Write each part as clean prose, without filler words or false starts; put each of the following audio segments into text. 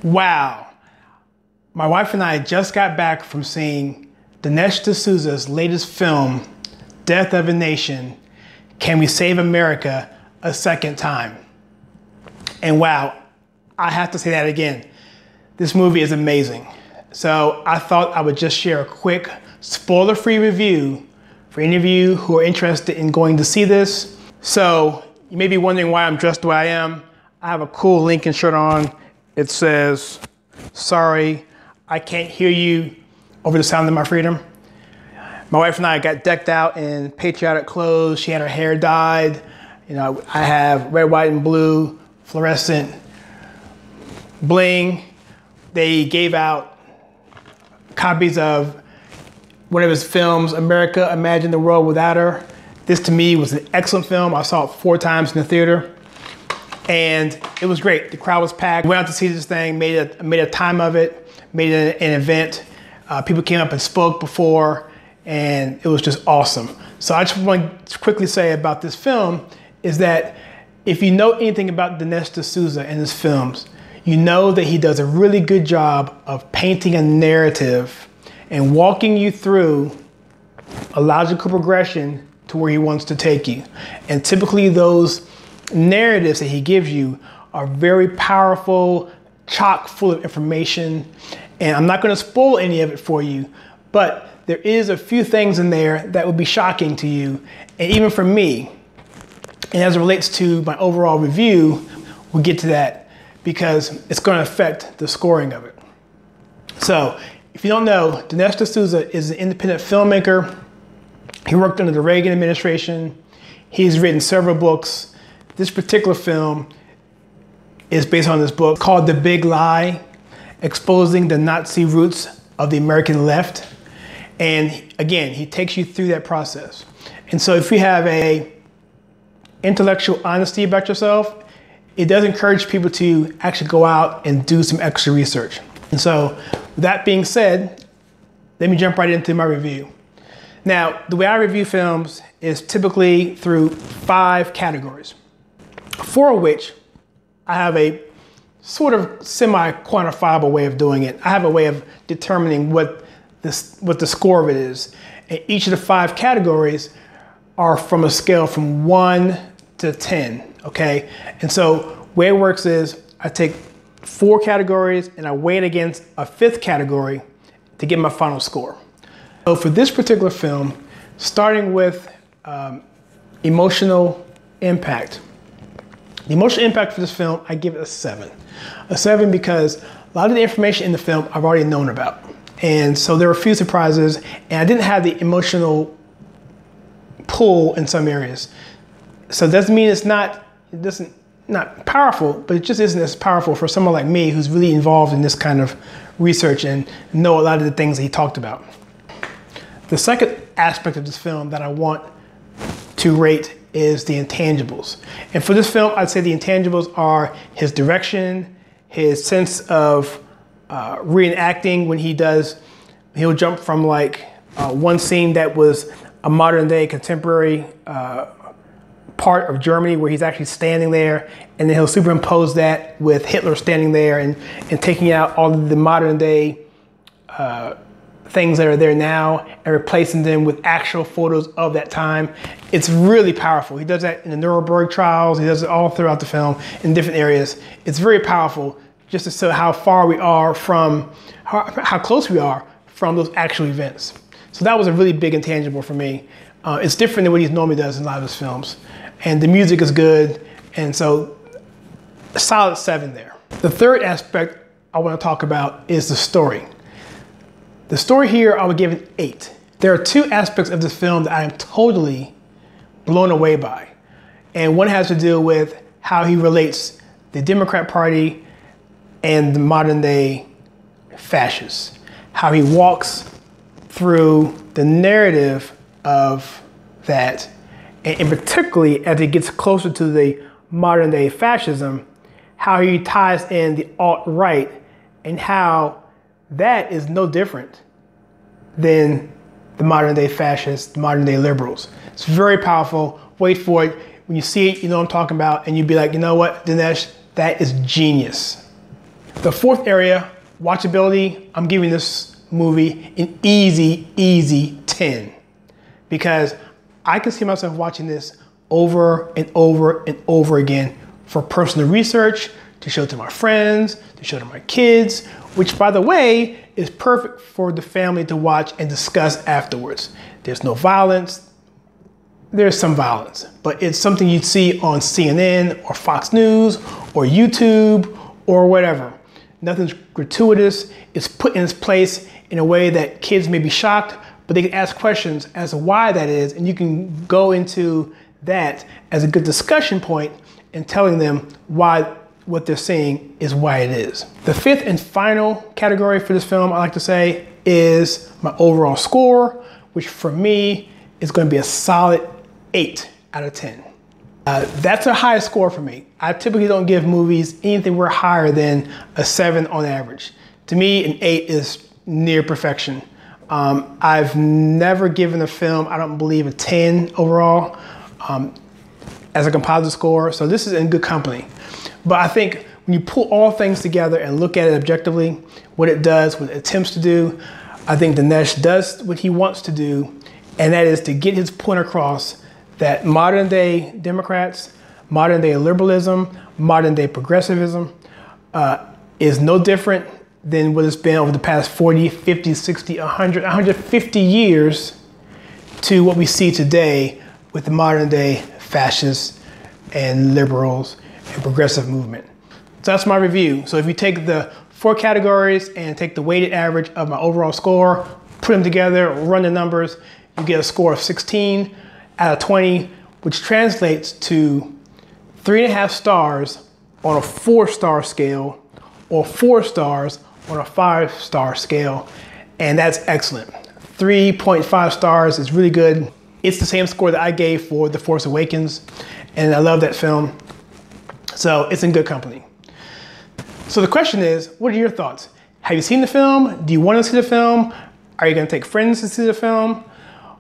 Wow. My wife and I just got back from seeing Dinesh D'Souza's latest film, Death of a Nation, Can We Save America a Second Time? And wow, I have to say that again. This movie is amazing. So I thought I would just share a quick spoiler-free review for any of you who are interested in going to see this. So you may be wondering why I'm dressed the way I am. I have a cool Lincoln shirt on. It says, "Sorry, I can't hear you over the sound of my freedom." My wife and I got decked out in patriotic clothes. She had her hair dyed. You know, I have red, white, and blue fluorescent bling. They gave out copies of one of his films, America, Imagine the World Without Her. This to me was an excellent film. I saw it 4 times in the theater. And it was great. The crowd was packed. Went out to see this thing, made a time of it, made it an event. People came up and spoke before, and it was just awesome. So I just want to quickly say about this film is that if you know anything about Dinesh D'Souza and his films, you know that he does a really good job of painting a narrative and walking you through a logical progression to where he wants to take you. And typically those narratives that he gives you are very powerful, chock full of information. And I'm not going to spoil any of it for you, but there is a few things in there that will be shocking to you. And even for me, and as it relates to my overall review, we'll get to that because it's going to affect the scoring of it. So if you don't know, Dinesh D'Souza is an independent filmmaker. He worked under the Reagan administration. He's written several books. This particular film is based on this book called The Big Lie, Exposing the Nazi Roots of the American Left. And again, he takes you through that process. And so if you have a intellectual honesty about yourself, it does encourage people to actually go out and do some extra research. And so with that being said, let me jump right into my review. Now, the way I review films is typically through 5 categories, 4 of which I have a sort of semi-quantifiable way of doing it. I have a way of determining what the score of it is. And each of the 5 categories are from a scale from 1 to 10, okay? And so the way it works is I take 4 categories and I weigh it against a 5th category to get my final score. So for this particular film, starting with emotional impact. The emotional impact for this film, I give it a 7. A 7 because a lot of the information in the film I've already known about. And so there were a few surprises, and I didn't have the emotional pull in some areas. So it doesn't mean it's not powerful, but it just isn't as powerful for someone like me who's really involved in this kind of research and know a lot of the things that he talked about. The second aspect of this film that I want to rate is the intangibles. And for this film, I'd say the intangibles are his direction, his sense of reenacting when he'll jump from like one scene that was a modern day contemporary part of Germany where he's actually standing there, and then he'll superimpose that with Hitler standing there and taking out all of the modern day things that are there now and replacing them with actual photos of that time. It's really powerful. He does that in the Nuremberg trials. He does it all throughout the film in different areas. It's very powerful just to show how far we are from, how close we are from those actual events. So that was a really big intangible for me. It's different than what he normally does in a lot of his films. And the music is good. And so a solid 7 there. The third aspect I want to talk about is the story. The story here, I would give it 8. There are 2 aspects of this film that I am totally blown away by. And one has to do with how he relates the Democrat Party and the modern day fascists. How he walks through the narrative of that, and particularly as it gets closer to the modern day fascism, how he ties in the alt-right and how that is no different than the modern day fascists, the modern day liberals. It's very powerful. Wait for it. When you see it, you know what I'm talking about, and you'd be like, you know what, Dinesh, that is genius. The fourth area, watchability, I'm giving this movie an easy 10 because I can see myself watching this over and over and over again for personal research, to show to my friends, to show to my kids, which by the way, is perfect for the family to watch and discuss afterwards. There's no violence. There's some violence, but it's something you'd see on CNN or Fox News or YouTube or whatever. Nothing's gratuitous. It's put in its place in a way that kids may be shocked, but they can ask questions as to why that is, and you can go into that as a good discussion point and telling them why what they're saying is why it is. The fifth and final category for this film, I like to say, is my overall score, which for me is going to be a solid 8 out of 10. That's a high score for me. I typically don't give movies anything higher than a 7 on average. To me, an 8 is near perfection. I've never given a film, I don't believe, a 10 overall as a composite score, so this is in good company. But I think when you pull all things together and look at it objectively, what it does, what it attempts to do, I think Dinesh does what he wants to do, and that is to get his point across that modern day Democrats, modern day liberalism, modern day progressivism is no different than what it's been over the past 40, 50, 60, 100, 150 years to what we see today with the modern day fascists and liberals and progressive movement. So that's my review. So if you take the 4 categories and take the weighted average of my overall score, put them together, run the numbers, you get a score of 16 out of 20, which translates to 3.5 stars on a 4-star scale or 4 stars on a 5-star scale. And that's excellent. 3.5 stars is really good. It's the same score that I gave for The Force Awakens, and I love that film. So it's in good company. So the question is, what are your thoughts? Have you seen the film? Do you want to see the film? Are you going to take friends to see the film?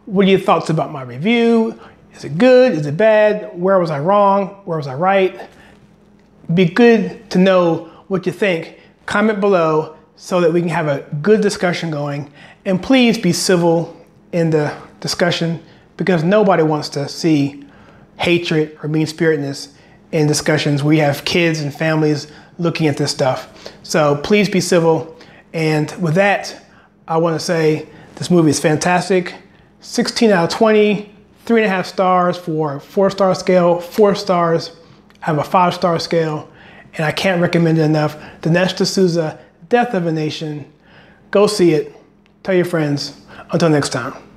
What are your thoughts about my review? Is it good? Is it bad? Where was I wrong? Where was I right? It'd be good to know what you think. Comment below so that we can have a good discussion going. And please be civil in the discussion because nobody wants to see hatred or mean-spiritedness in discussions where you have kids and families looking at this stuff. So please be civil. And with that, I want to say this movie is fantastic. 16 out of 20, 3.5 stars for a 4-star scale, 4 stars out of a 5-star scale. And I can't recommend it enough. Dinesh D'Souza, Death of a Nation. Go see it. Tell your friends. Until next time.